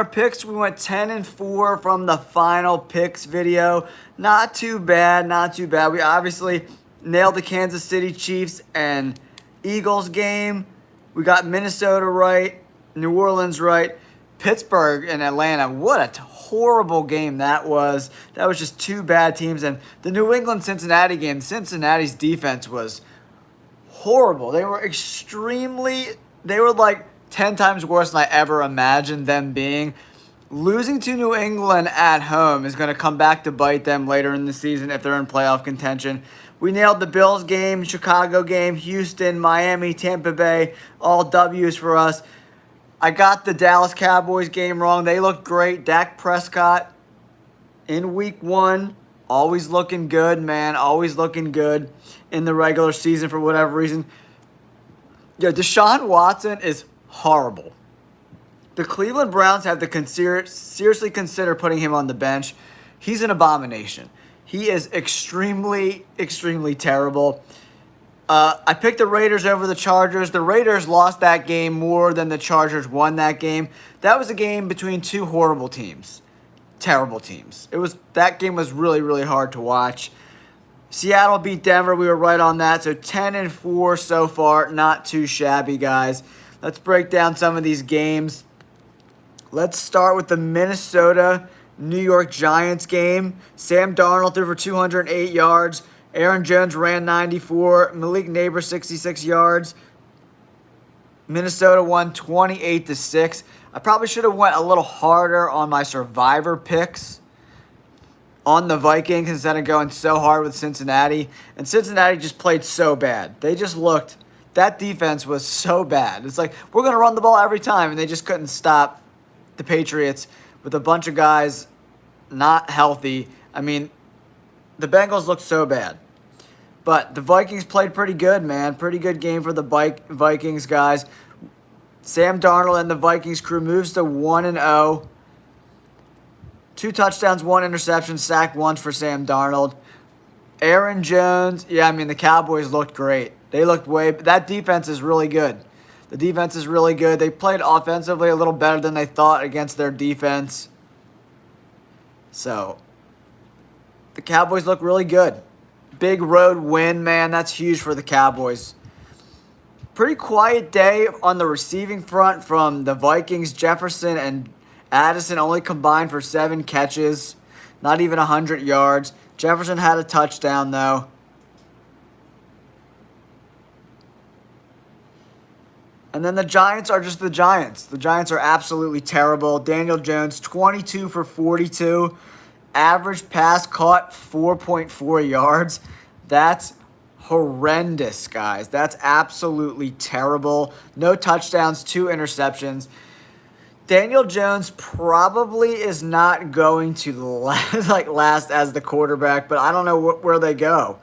our picks, we went 10-4 from the final picks video. Not too bad, not too bad. We obviously nailed the Kansas City Chiefs and Eagles game. We got Minnesota right, New Orleans right, Pittsburgh and Atlanta. What a horrible game that was. That was just two bad teams. And the New England-Cincinnati game, Cincinnati's defense was horrible. They were like 10 times worse than I ever imagined them being. Losing to New England at home is going to come back to bite them later in the season if they're in playoff contention. We nailed the Bills game, Chicago game, Houston, Miami, Tampa Bay, all W's for us. I got the Dallas Cowboys game wrong. They looked great. Dak Prescott in week 1, always looking good, man. Always looking good in the regular season for whatever reason. Yo, Deshaun Watson is horrible. The Cleveland Browns have to seriously consider putting him on the bench. He's an abomination. He is extremely, extremely terrible. I picked the Raiders over the Chargers. The Raiders lost that game more than the Chargers won that game. That was a game between two horrible teams. Terrible teams. That game was really, really hard to watch. Seattle beat Denver. We were right on that. So 10-4 so far. Not too shabby, guys. Let's break down some of these games. Let's start with the Minnesota-New York Giants game. Sam Darnold threw for 208 yards. Aaron Jones ran 94. Malik Neighbors 66 yards. Minnesota won 28-6. I probably should have went a little harder on my survivor picks on the Vikings instead of going so hard with Cincinnati. And Cincinnati just played so bad. That defense was so bad. It's like, we're going to run the ball every time, and they just couldn't stop the Patriots with a bunch of guys not healthy. I mean, the Bengals looked so bad. But the Vikings played pretty good, man. Pretty good game for the Vikings, guys. Sam Darnold and the Vikings crew moves to 1-0. 2 touchdowns, 1 interception, sacked once for Sam Darnold. Aaron Jones, the Cowboys looked great. That defense is really good. The defense is really good. They played offensively a little better than they thought against their defense. So, the Cowboys look really good. Big road win, man. That's huge for the Cowboys. Pretty quiet day on the receiving front from the Vikings. Jefferson and Addison only combined for 7 catches. Not even 100 yards. Jefferson had a touchdown, though. And then the Giants are just the Giants. The Giants are absolutely terrible. Daniel Jones, 22 for 42. Average pass caught, 4.4 yards. That's horrendous, guys. That's absolutely terrible. No touchdowns, 2 interceptions. Daniel Jones probably is not going to last as the quarterback, but I don't know where they go.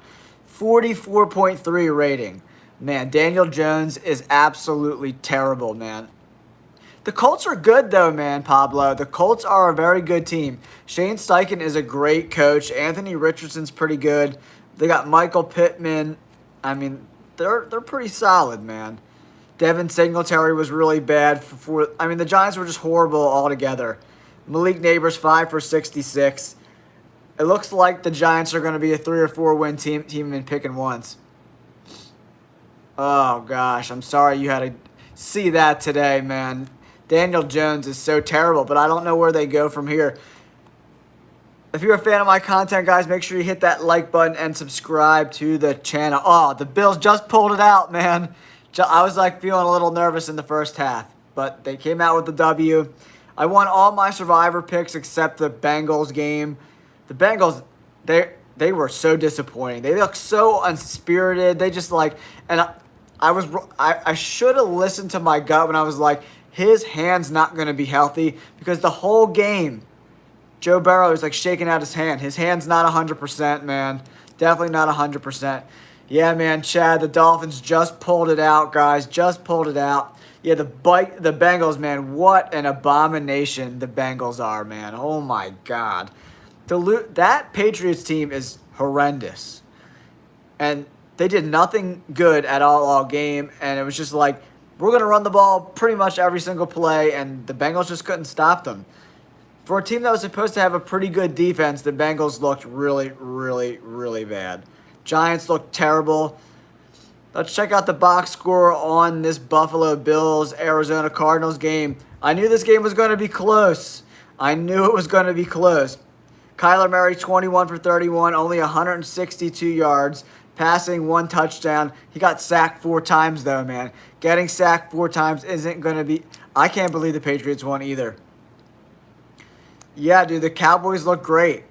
44.3 rating. Man, Daniel Jones is absolutely terrible, man. The Colts are good, though, man, Pablo. The Colts are a very good team. Shane Steichen is a great coach. Anthony Richardson's pretty good. They got Michael Pittman. I mean, they're pretty solid, man. Devin Singletary was really bad. The Giants were just horrible altogether. Malik Neighbors, 5 for 66. It looks like the Giants are going to be a 3 or 4 win team in picking ones. Oh, gosh. I'm sorry you had to see that today, man. Daniel Jones is so terrible, but I don't know where they go from here. If you're a fan of my content, guys, make sure you hit that like button and subscribe to the channel. Oh, the Bills just pulled it out, man. I was feeling a little nervous in the first half, but they came out with the W. I won all my survivor picks except the Bengals game. The Bengals, they were so disappointing. They looked so unspirited. They just and I should have listened to my gut when I was like, his hand's not going to be healthy, because the whole game, Joe Burrow is shaking out his hand. His hand's not 100%, man. Definitely not 100%. Yeah, man, Chad, the Dolphins just pulled it out, guys. Just pulled it out. Yeah, the Bengals, man, what an abomination the Bengals are, man. Oh, my God. That Patriots team is horrendous. And they did nothing good at all game, and it was just we're going to run the ball pretty much every single play, and the Bengals just couldn't stop them. For a team that was supposed to have a pretty good defense, the Bengals looked really, really, really bad. Giants looked terrible. Let's check out the box score on this Buffalo Bills-Arizona Cardinals game. I knew this game was going to be close. I knew it was going to be close. Kyler Murray, 21 for 31, only 162 yards, passing 1 touchdown. He got sacked 4 times, though, man. Getting sacked 4 times isn't going to be... I can't believe the Patriots won either. Yeah, dude, the Cowboys look great.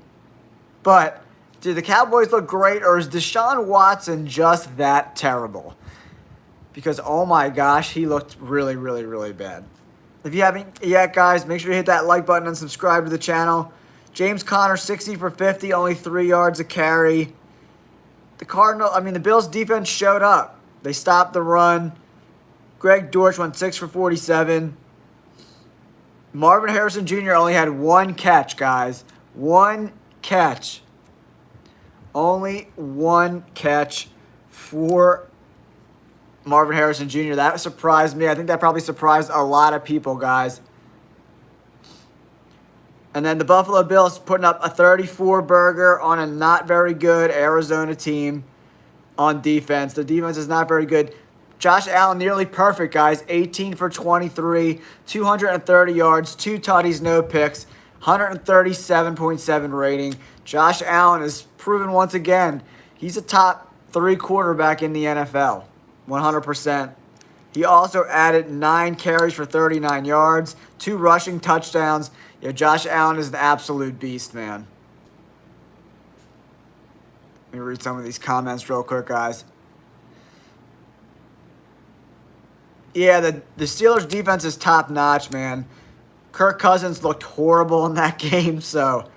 But, dude, the Cowboys look great, or is Deshaun Watson just that terrible? Because, oh my gosh, he looked really, really, really bad. If you haven't yet, guys, make sure you hit that like button and subscribe to the channel. James Conner, 60 for 50, only 3 yards a carry. The Bills' defense showed up. They stopped the run. Greg Dortch went 6 for 47. Marvin Harrison Jr. only had 1 catch, guys. 1 catch. Only 1 catch for Marvin Harrison Jr. That surprised me. I think that probably surprised a lot of people, guys. And then the Buffalo Bills putting up a 34-burger on a not very good Arizona team on defense. The defense is not very good. Josh Allen, nearly perfect, guys. 18 for 23, 230 yards, 2 tutties, no picks, 137.7 rating. Josh Allen has proven once again he's a top 3 quarterback in the NFL, 100%. He also added 9 carries for 39 yards, 2 rushing touchdowns. Yeah, Josh Allen is an absolute beast, man. Let me read some of these comments real quick, guys. Yeah, the Steelers' defense is top-notch, man. Kirk Cousins looked horrible in that game, so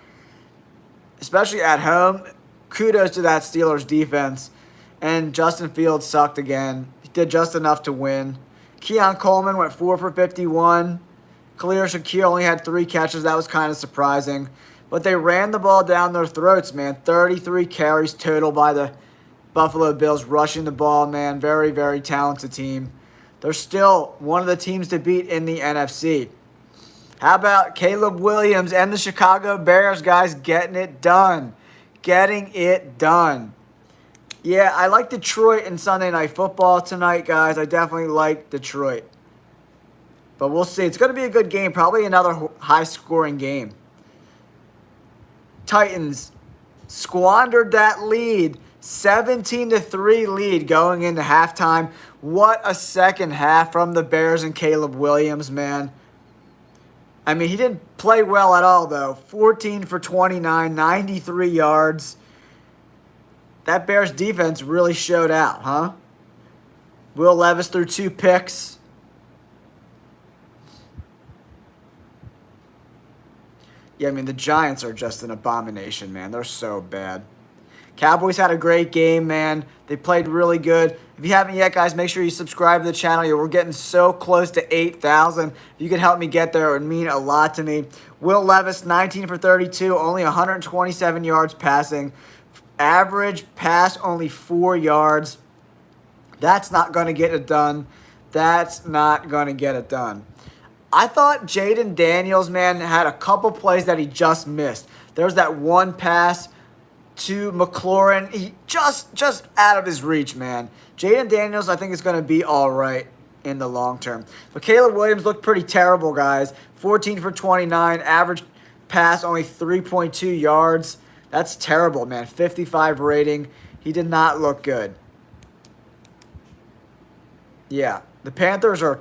especially at home, kudos to that Steelers' defense. And Justin Fields sucked again. He did just enough to win. Keon Coleman went 4 for 51. Khalil Shakir only had 3 catches. That was kind of surprising. But they ran the ball down their throats, man. 33 carries total by the Buffalo Bills rushing the ball, man. Very, very talented team. They're still one of the teams to beat in the NFC. How about Caleb Williams and the Chicago Bears, guys, getting it done? Getting it done. Yeah, I like Detroit in Sunday Night Football tonight, guys. I definitely like Detroit. But we'll see. It's going to be a good game. Probably another high-scoring game. Titans squandered that lead. 17-3 lead going into halftime. What a second half from the Bears and Caleb Williams, man. I mean, he didn't play well at all, though. 14 for 29, 93 yards. That Bears defense really showed out, huh? Will Levis threw 2 picks. Yeah, I mean, the Giants are just an abomination, man. They're so bad. Cowboys had a great game, man. They played really good. If you haven't yet, guys, make sure you subscribe to the channel. We're getting so close to 8,000. If you could help me get there, it would mean a lot to me. Will Levis, 19 for 32, only 127 yards passing. Average pass, only 4 yards. That's not going to get it done. That's not going to get it done. I thought Jaden Daniels, man, had a couple plays that he just missed. There was that one pass to McLaurin. He just out of his reach, man. Jaden Daniels, I think, is going to be all right in the long term. But Caleb Williams looked pretty terrible, guys. 14 for 29. Average pass, only 3.2 yards. That's terrible, man. 55 rating. He did not look good. Yeah, the Panthers are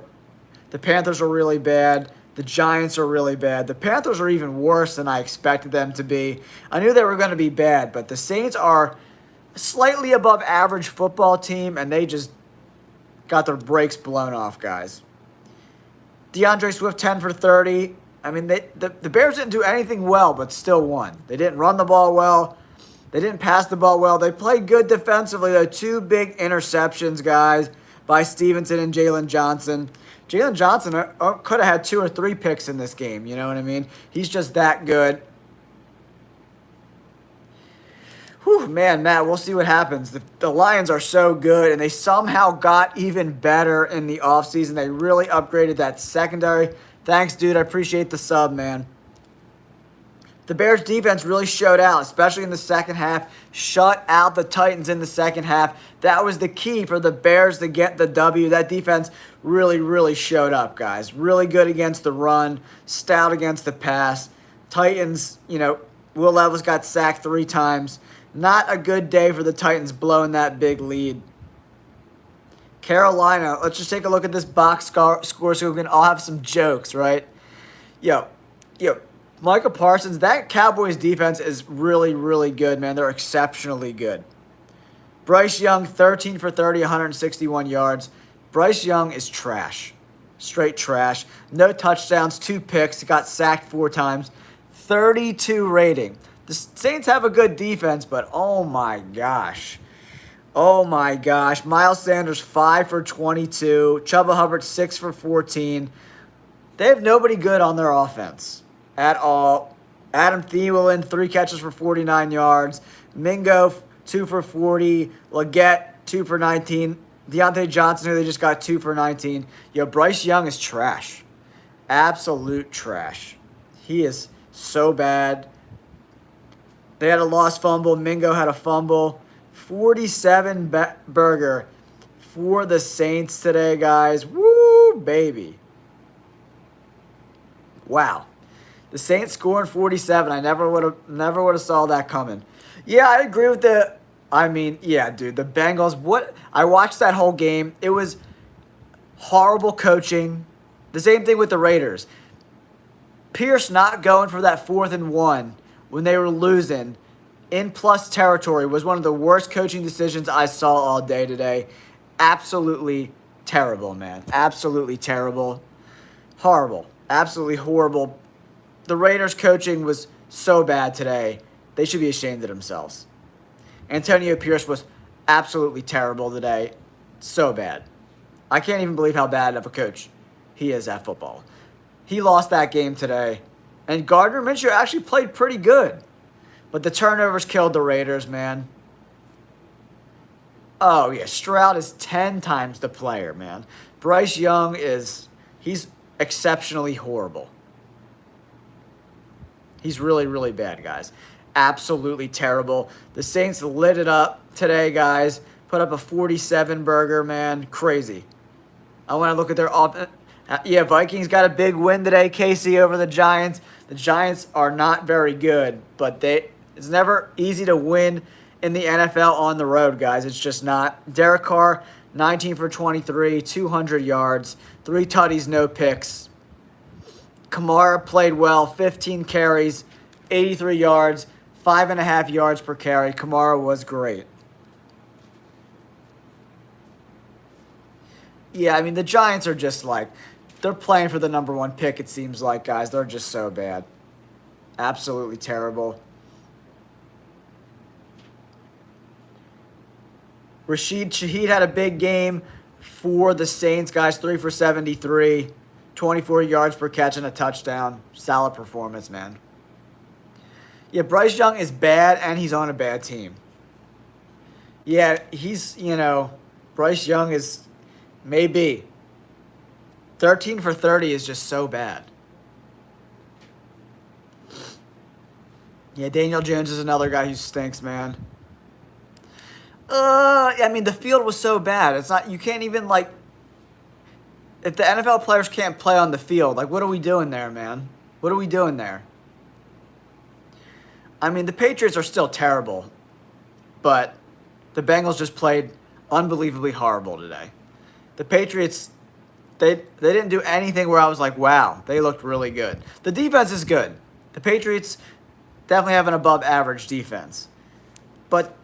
really bad. The Giants are really bad. The Panthers are even worse than I expected them to be. I knew they were going to be bad, but the Saints are a slightly above average football team, and they just got their brakes blown off, guys. DeAndre Swift, 10 for 30. I mean, the Bears didn't do anything well, but still won. They didn't run the ball well. They didn't pass the ball well. They played good defensively, though. 2 big interceptions, guys, by Stevenson and Jalen Johnson. Jalen Johnson could have had 2 or 3 picks in this game. You know what I mean? He's just that good. Whew, man, Matt, we'll see what happens. The Lions are so good, and they somehow got even better in the offseason. They really upgraded that secondary. Thanks, dude. I appreciate the sub, man. The Bears' defense really showed out, especially in the second half. Shut out the Titans in the second half. That was the key for the Bears to get the W. That defense really, really showed up, guys. Really good against the run, stout against the pass. Titans, Will Levis got sacked 3 times. Not a good day for the Titans blowing that big lead. Carolina, let's just take a look at this box score so we can all have some jokes, right? Yo. Micah Parsons, that Cowboys defense is really, really good, man. They're exceptionally good. Bryce Young, 13 for 30, 161 yards. Bryce Young is trash. Straight trash. No touchdowns, 2 picks. He got sacked 4 times. 32 rating. The Saints have a good defense, but oh my gosh. Oh my gosh. Miles Sanders, 5 for 22. Chuba Hubbard, 6 for 14. They have nobody good on their offense at all. Adam Thielen, 3 catches for 49 yards. Mingo, 2 for 40. Leggett, 2 for 19. Deontay Johnson, who they just got 2 for 19. Bryce Young is trash. Absolute trash. He is so bad. They had a lost fumble. Mingo had a fumble. 47 burger for the Saints today, guys. Woo, baby. Wow. The Saints scoring 47. I never would have saw that coming. Yeah, I agree with the Bengals. I watched that whole game. It was horrible coaching. The same thing with the Raiders. Pierce not going for that 4th and 1 when they were losing in plus territory was one of the worst coaching decisions I saw all day today. Absolutely terrible, man. Absolutely terrible. Horrible. Absolutely horrible. The Raiders' coaching was so bad today. They should be ashamed of themselves. Antonio Pierce was absolutely terrible today. So bad. I can't even believe how bad of a coach he is at football. He lost that game today. And Gardner Minshew actually played pretty good. But the turnovers killed the Raiders, man. Oh, yeah. Stroud is 10 times the player, man. Bryce Young he's exceptionally horrible. He's really, really bad, guys. Absolutely terrible. The Saints lit it up today, guys. Put up a 47 burger, man. Crazy. I want to look at their offense. Yeah, Vikings got a big win today, KC, over the Giants. The Giants are not very good, but it's never easy to win in the NFL on the road, guys. It's just not. Derek Carr, 19 for 23, 200 yards, 3 tutties, no picks. Kamara played well, 15 carries, 83 yards, 5.5 yards per carry. Kamara was great. Yeah, I mean, the Giants are just they're playing for the number 1 pick, it seems like, guys. They're just so bad. Absolutely terrible. Rashid Shaheed had a big game for the Saints, guys. 3 for 73. 24 yards per catch and a touchdown. Solid performance, man. Yeah, Bryce Young is bad, and he's on a bad team. Yeah, Bryce Young is maybe. 13 for 30 is just so bad. Yeah, Daniel Jones is another guy who stinks, man. The field was so bad. It's not, you can't even, if the NFL players can't play on the field, what are we doing there, man? What are we doing there? The Patriots are still terrible, but the Bengals just played unbelievably horrible today. The Patriots, they didn't do anything where I was like, wow, they looked really good. The defense is good. The Patriots definitely have an above average defense. But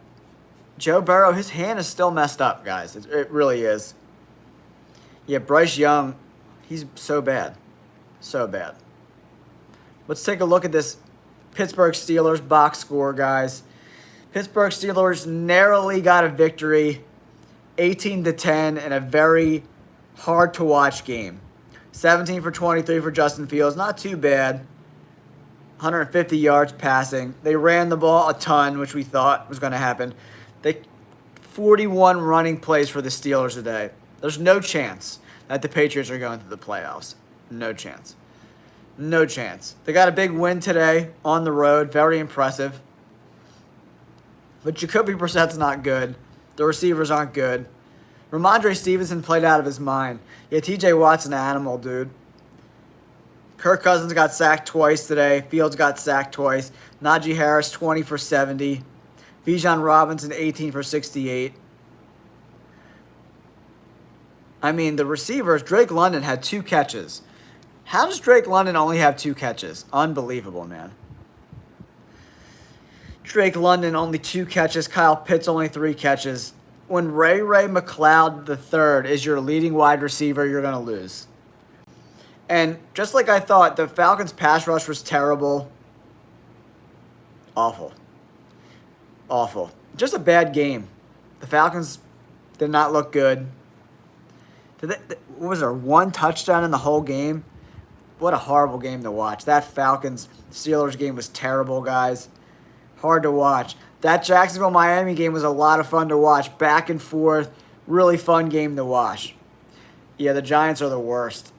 Joe Burrow, his hand is still messed up, guys. It really is. Yeah, Bryce Young, he's so bad. So bad. Let's take a look at this Pittsburgh Steelers box score, guys. Pittsburgh Steelers narrowly got a victory, 18-10, in a very hard-to-watch game. 17 for 23 for Justin Fields. Not too bad. 150 yards passing. They ran the ball a ton, which we thought was going to happen. They 41 running plays for the Steelers today. There's no chance that the Patriots are going to the playoffs. No chance. No chance. They got a big win today on the road. Very impressive. But Jacoby Brissett's not good. The receivers aren't good. Ramondre Stevenson played out of his mind. Yeah, TJ Watt's an animal, dude. Kirk Cousins got sacked twice today. Fields got sacked twice. Najee Harris, 20 for 70. Bijan Robinson, 18 for 68. I mean, the receivers, Drake London had 2 catches. How does Drake London only have 2 catches? Unbelievable, man. Drake London only 2 catches. Kyle Pitts only 3 catches. When Ray McCloud III is your leading wide receiver, you're going to lose. And just like I thought, the Falcons' pass rush was terrible. Awful. Awful. Just a bad game. The Falcons did not look good. What was there, 1 touchdown in the whole game? What a horrible game to watch. That Falcons-Steelers game was terrible, guys. Hard to watch. That Jacksonville-Miami game was a lot of fun to watch. Back and forth. Really fun game to watch. Yeah, the Giants are the worst.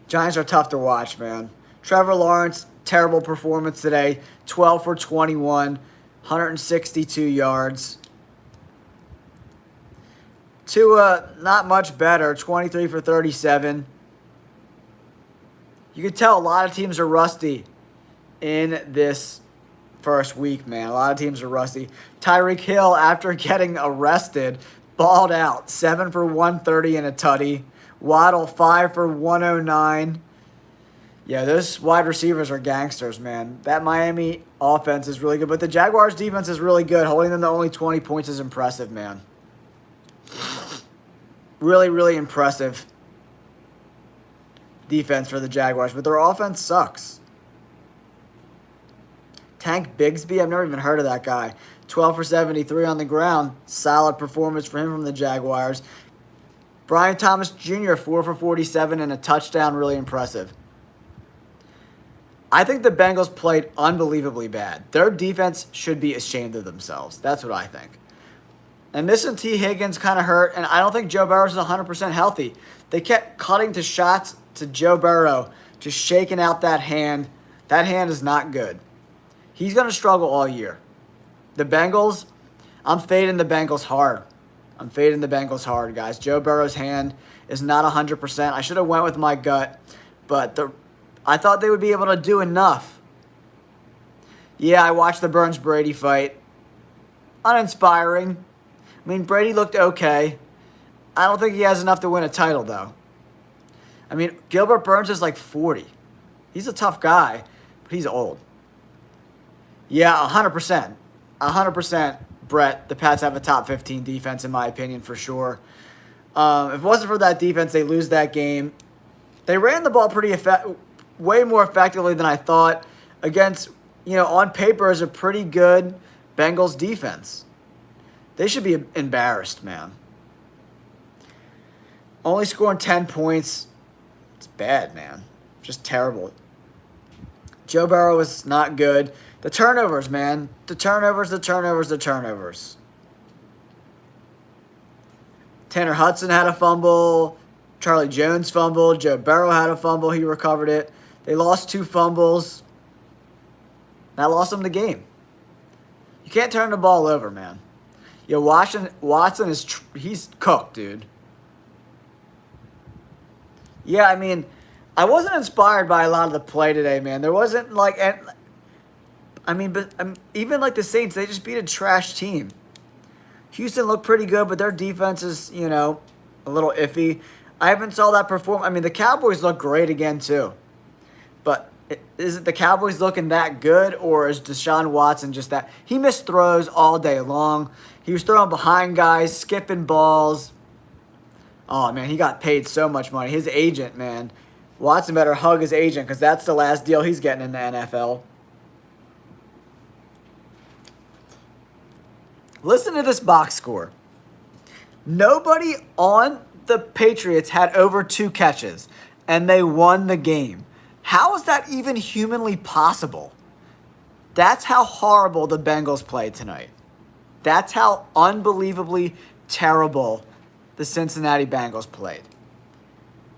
Giants are tough to watch, man. Trevor Lawrence, terrible performance today. 12 for 21, 162 yards. Tua, not much better, 23 for 37. You can tell a lot of teams are rusty in this first week, man. A lot of teams are rusty. Tyreek Hill, after getting arrested, balled out. 7 for 130 and a tutty. Waddle, 5 for 109. Yeah, those wide receivers are gangsters, man. That Miami offense is really good, but the Jaguars' defense is really good. Holding them to only 20 points is impressive, man. Really, really impressive defense for the Jaguars, but their offense sucks. Tank Bigsby, I've never even heard of that guy. 12 for 73 on the ground. Solid performance for him from the Jaguars. Brian Thomas Jr., 4 for 47 and a touchdown. Really impressive. I think the Bengals played unbelievably bad. Their defense should be ashamed of themselves. That's what I think. And missing T. Higgins kind of hurt, and I don't think Joe Burrow is 100% healthy. They kept cutting to shots to Joe Burrow, just shaking out that hand. That hand is not good. He's going to struggle all year. The Bengals, I'm fading the Bengals hard. I'm fading the Bengals hard, guys. Joe Burrow's hand is not 100%. I should have went with my gut, but I thought they would be able to do enough. Yeah, I watched the Burns-Brady fight. Uninspiring. I mean, Brady looked okay. I don't think he has enough to win a title, though. I mean, Gilbert Burns is like 40. He's a tough guy, but he's old. Yeah, 100%. 100%, Brett. The Pats have a top 15 defense, in my opinion, for sure. If it wasn't for that defense, they lose that game. They ran the ball way more effectively than I thought against, on paper, is a pretty good Bengals defense. They should be embarrassed, man. Only scoring 10 points. It's bad, man. Just terrible. Joe Burrow is not good. The turnovers, man. The turnovers. Tanner Hudson had a fumble. Charlie Jones fumbled. Joe Burrow had a fumble. He recovered it. They lost 2 fumbles. That lost them the game. You can't turn the ball over, man. Yo, Watson he's cooked, dude. Yeah, I mean, I wasn't inspired by a lot of the play today, man. There wasn't even like the Saints, they just beat a trash team. Houston looked pretty good, but their defense is, a little iffy. I haven't saw that perform. I mean, the Cowboys look great again, too. But is it the Cowboys looking that good, or is Deshaun Watson just that? He missed throws all day long. He was throwing behind guys, skipping balls. Oh, man, he got paid so much money. His agent, man. Watson better hug his agent because that's the last deal he's getting in the NFL. Listen to this box score. Nobody on the Patriots had over 2 catches, and they won the game. How is that even humanly possible? That's how horrible the Bengals played tonight. That's how unbelievably terrible the Cincinnati Bengals played.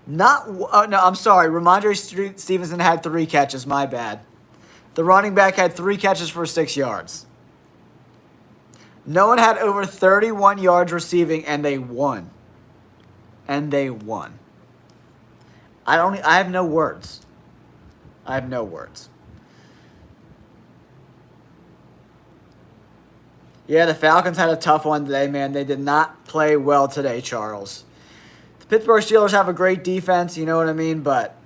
No, I'm sorry. Ramondre Stevenson had 3 catches. My bad. The running back had 3 catches for 6 yards. No one had over 31 yards receiving, and they won. And they won. I have no words. I have no words. Yeah, the Falcons had a tough one today, man. They did not play well today, Charles. The Pittsburgh Steelers have a great defense, you know what I mean? But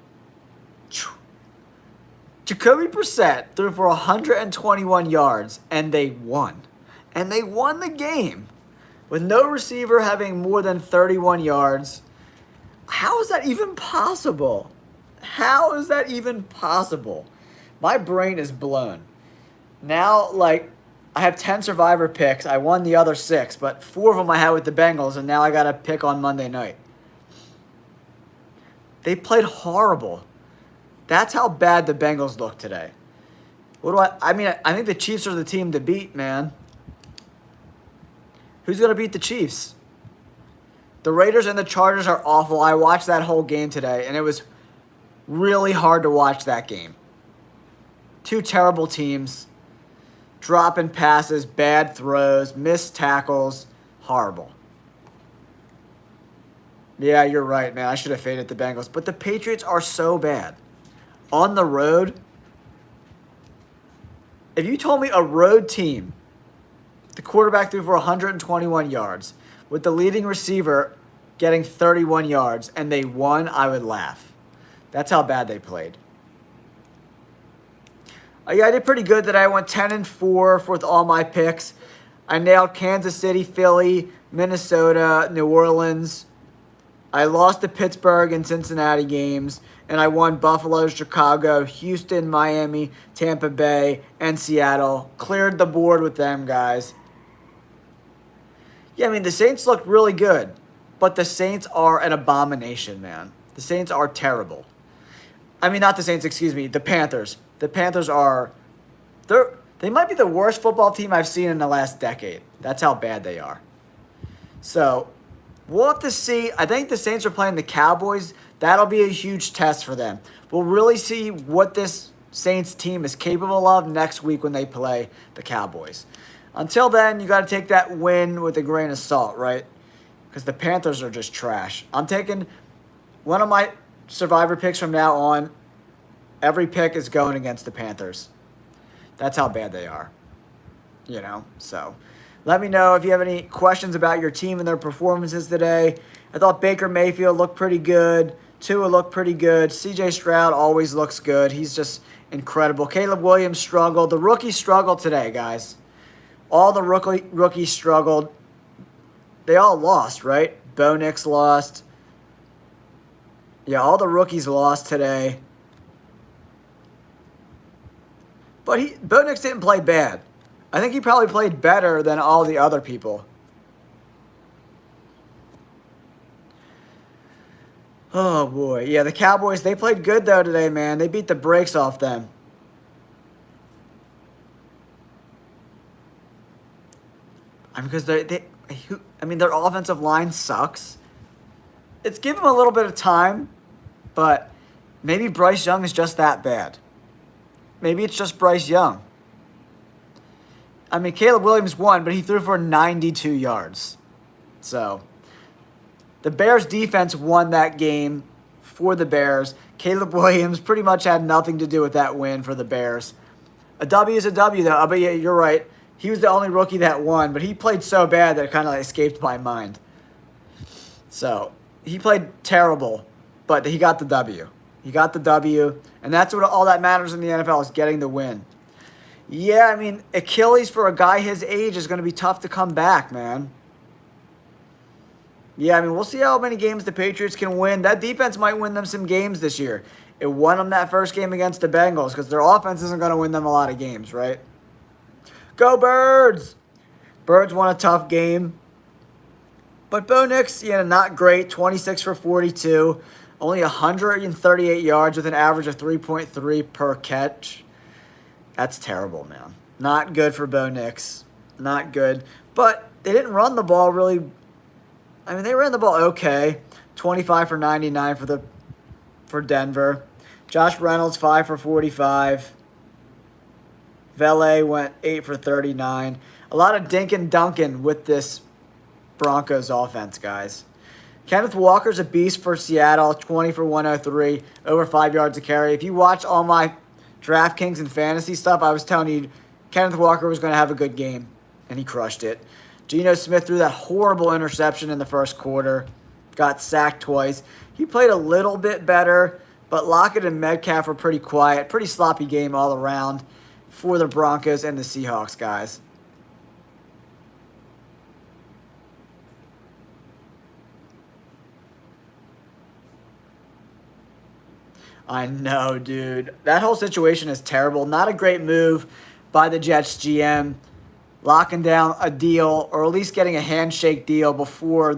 Jacoby Brissett threw for 121 yards, and they won. And they won the game with no receiver having more than 31 yards. How is that even possible? How is that even possible? My brain is blown. Now, I have 10 survivor picks. I won the other 6, but 4 of them I had with the Bengals, and now I got to pick on Monday night. They played horrible. That's how bad the Bengals look today. I think the Chiefs are the team to beat, man. Who's going to beat the Chiefs? The Raiders and the Chargers are awful. I watched that whole game today, and it was really hard to watch that game. 2 terrible teams. Dropping passes, bad throws, missed tackles. Horrible. Yeah, you're right, man. I should have faded the Bengals. But the Patriots are so bad. On the road, if you told me a road team, the quarterback threw for 121 yards, with the leading receiver getting 31 yards, and they won, I would laugh. That's how bad they played. Yeah, I did pretty good today. I went 10-4 with all my picks. I nailed Kansas City, Philly, Minnesota, New Orleans. I lost the Pittsburgh and Cincinnati games, and I won Buffalo, Chicago, Houston, Miami, Tampa Bay, and Seattle. Cleared the board with them, guys. Yeah, the Saints looked really good, but the Saints are an abomination, man. The Saints are terrible. Not the Saints, excuse me, the Panthers. The Panthers they might be the worst football team I've seen in the last decade. That's how bad they are. So, we'll have to see. I think the Saints are playing the Cowboys. That'll be a huge test for them. We'll really see what this Saints team is capable of next week when they play the Cowboys. Until then, you got to take that win with a grain of salt, right? Because the Panthers are just trash. I'm taking one of my survivor picks from now on. Every pick is going against the Panthers. That's how bad they are. So let me know if you have any questions about your team and their performances today. I thought Baker Mayfield looked pretty good. Tua looked pretty good. C.J. Stroud always looks good. He's just incredible. Caleb Williams struggled. The rookies struggled today, guys. All the rookies struggled. They all lost, right? Bo Nix lost. Yeah, all the rookies lost today. But Bo Nix didn't play bad. I think he probably played better than all the other people. Oh, boy. Yeah, the Cowboys, they played good, though, today, man. They beat the brakes off them. Because their offensive line sucks. It's given them a little bit of time, but maybe Bryce Young is just that bad. Maybe it's just Bryce Young. Caleb Williams won, but he threw for 92 yards. So, the Bears defense won that game for the Bears. Caleb Williams pretty much had nothing to do with that win for the Bears. A W is a W, though. But yeah, you're right. He was the only rookie that won, but he played so bad that it kind of escaped my mind. So, he played terrible, but he got the W. He got the W, and that's what all that matters in the NFL is getting the win. Yeah, Achilles for a guy his age is going to be tough to come back, man. Yeah, we'll see how many games the Patriots can win. That defense might win them some games this year. It won them that first game against the Bengals because their offense isn't going to win them a lot of games, right? Go Birds! Birds won a tough game. But Bo Nix, not great. 26 for 42. Only 138 yards with an average of 3.3 per catch. That's terrible, man. Not good for Bo Nix. Not good. But they didn't run the ball really. I mean, they ran the ball okay. 25 for 99 for Denver. Josh Reynolds, 5 for 45. Vele went 8 for 39. A lot of dink and dunking with this Broncos offense, guys. Kenneth Walker's a beast for Seattle, 20 for 103, over 5 yards a carry. If you watch all my DraftKings and fantasy stuff, I was telling you Kenneth Walker was going to have a good game, and he crushed it. Geno Smith threw that horrible interception in the first quarter, got sacked twice. He played a little bit better, but Lockett and Metcalf were pretty quiet. Pretty sloppy game all around for the Broncos and the Seahawks, guys. I know, dude. That whole situation is terrible. Not a great move by the Jets GM. Locking down a deal, or at least getting a handshake deal before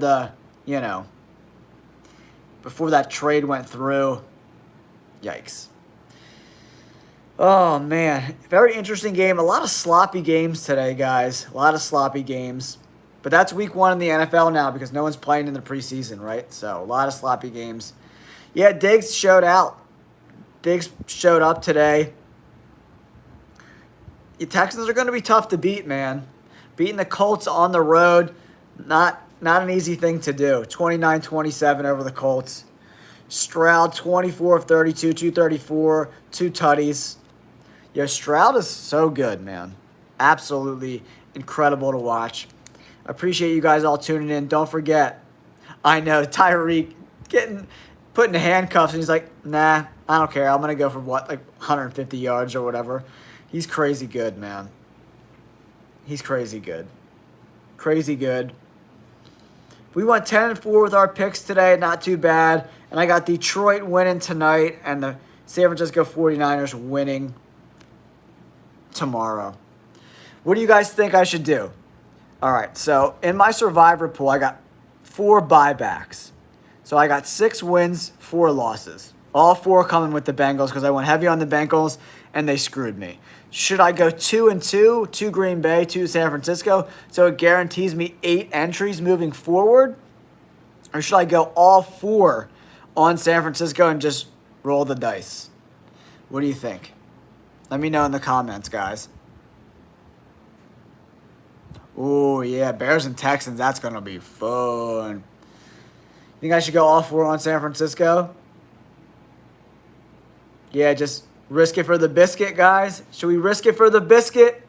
before that trade went through. Yikes. Oh, man. Very interesting game. A lot of sloppy games today, guys. A lot of sloppy games. But that's week 1 in the NFL now because no one's playing in the preseason, right? So, a lot of sloppy games. Yeah, Diggs showed out. Diggs showed up today. The Texans are going to be tough to beat, man. Beating the Colts on the road, not an easy thing to do. 29-27 over the Colts. Stroud, 24 of 32, 234, 2 tutties. Yo, Stroud is so good, man. Absolutely incredible to watch. I appreciate you guys all tuning in. Don't forget, I know Tyreek put in handcuffs, and he's like, nah, I don't care. I'm going to go for 150 yards or whatever. He's crazy good, man. He's crazy good. Crazy good. We went 10-4 with our picks today. Not too bad. And I got Detroit winning tonight and the San Francisco 49ers winning tomorrow. What do you guys think I should do? All right, so in my Survivor pool, I got 4 buybacks. So I got 6 wins, 4 losses. All 4 coming with the Bengals because I went heavy on the Bengals and they screwed me. Should I go 2-2, 2 Green Bay, 2 San Francisco, so it guarantees me 8 entries moving forward? Or should I go all 4 on San Francisco and just roll the dice? What do you think? Let me know in the comments, guys. Oh, yeah, Bears and Texans, that's going to be fun. Think I should go all 4 on San Francisco? Yeah, just risk it for the biscuit, guys. Should we risk it for the biscuit?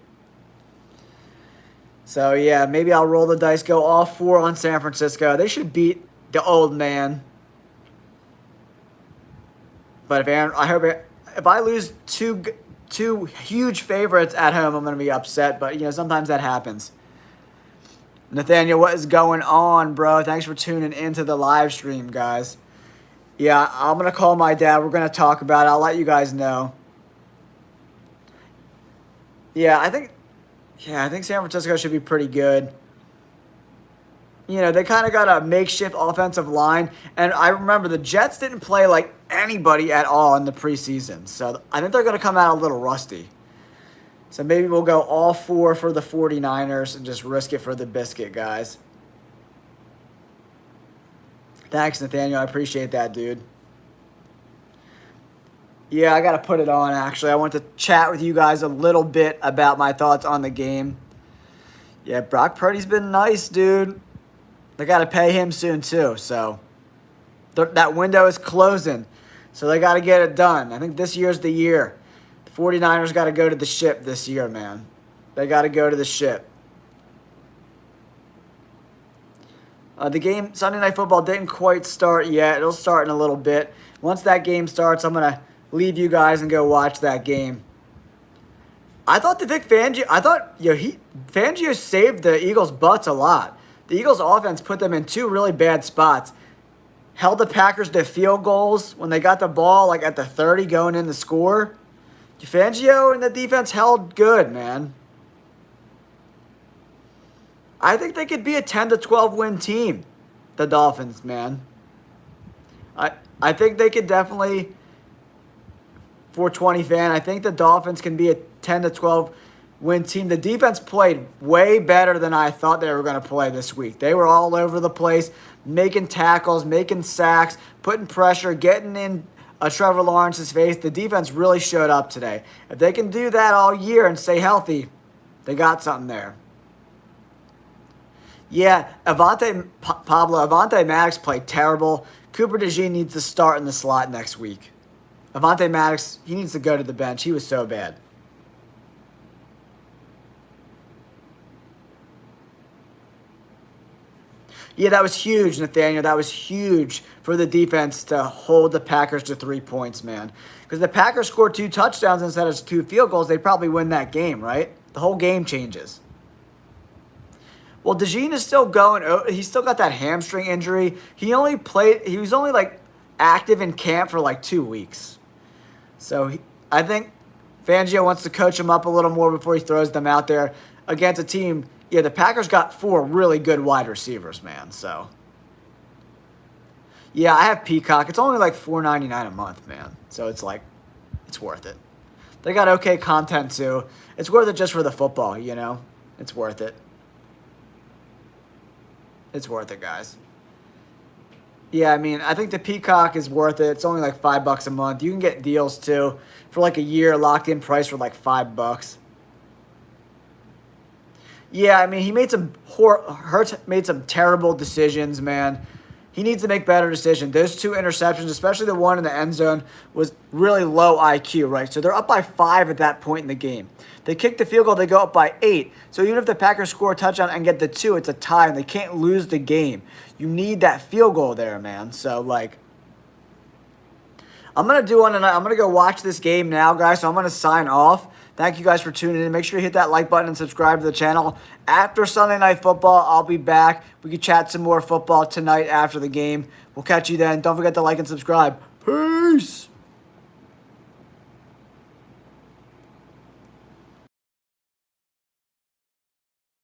So, yeah, maybe I'll roll the dice, go all 4 on San Francisco. They should beat the old man. But if I lose two huge favorites at home, I'm going to be upset. But, sometimes that happens. Nathaniel, what is going on, bro? Thanks for tuning into the live stream, guys. Yeah, I'm going to call my dad. We're going to talk about it. I'll let you guys know. Yeah, I think San Francisco should be pretty good. They kind of got a makeshift offensive line. And I remember the Jets didn't play like anybody at all in the preseason. So I think they're going to come out a little rusty. So maybe we'll go all 4 for the 49ers and just risk it for the biscuit, guys. Thanks, Nathaniel. I appreciate that, dude. Yeah, I got to put it on, actually. I want to chat with you guys a little bit about my thoughts on the game. Yeah, Brock Purdy's been nice, dude. They got to pay him soon, too. So that window is closing. So they got to get it done. I think this year's the year. The 49ers got to go to the ship this year, man. They got to go to the ship. The game, Sunday Night Football, didn't quite start yet. It'll start in a little bit. Once that game starts, I'm going to leave you guys and go watch that game. I thought Fangio saved the Eagles' butts a lot. The Eagles' offense put them in 2 really bad spots. Held the Packers to field goals when they got the ball at the 30 going in to score. Fangio and the defense held good, man. I think they could be a 10-12 win team, the Dolphins, man. I I think they could definitely, 420 fan, I think the Dolphins can be a 10 to 12 win team. The defense played way better than I thought they were going to play this week. They were all over the place, making tackles, making sacks, putting pressure, getting in Trevor Lawrence's face. The defense really showed up today. If they can do that all year and stay healthy, they got something there. Yeah, Avonte Maddox played terrible. Cooper DeJean needs to start in the slot next week. Avonte Maddox, he needs to go to the bench. He was so bad. Yeah, that was huge, Nathaniel. That was huge for the defense to hold the Packers to 3 points, man. Because the Packers scored 2 touchdowns instead of 2 field goals, they'd probably win that game, right? The whole game changes. Well, DeJean is still going. He's still got that hamstring injury. He was only like active in camp for like 2 weeks. So I think Fangio wants to coach him up a little more before he throws them out there against a team. Yeah, the Packers got 4 really good wide receivers, man. So, yeah, I have Peacock. It's only like $4.99 a month, man. So it's like, it's worth it. They got okay content too. It's worth it just for the football, you know? It's worth it. It's worth it, guys. Yeah, I mean, I think the Peacock is worth it. It's only like $5 a month. You can get deals too for like a year, locked in price for like $5. Yeah, I mean, he made Hurts made some terrible decisions, man. He needs to make better decisions. Those 2 interceptions, especially the one in the end zone, was really low IQ, right? So they're up by 5 at that point in the game. They kick the field goal, they go up by 8. So even if the Packers score a touchdown and get the 2, it's a tie, and they can't lose the game. You need that field goal there, man. So, like, I'm going to do one tonight. I'm going to go watch this game now, guys, so I'm going to sign off. Thank you guys for tuning in. Make sure you hit that like button and subscribe to the channel. After Sunday Night Football, I'll be back. We can chat some more football tonight after the game. We'll catch you then. Don't forget to like and subscribe. Peace!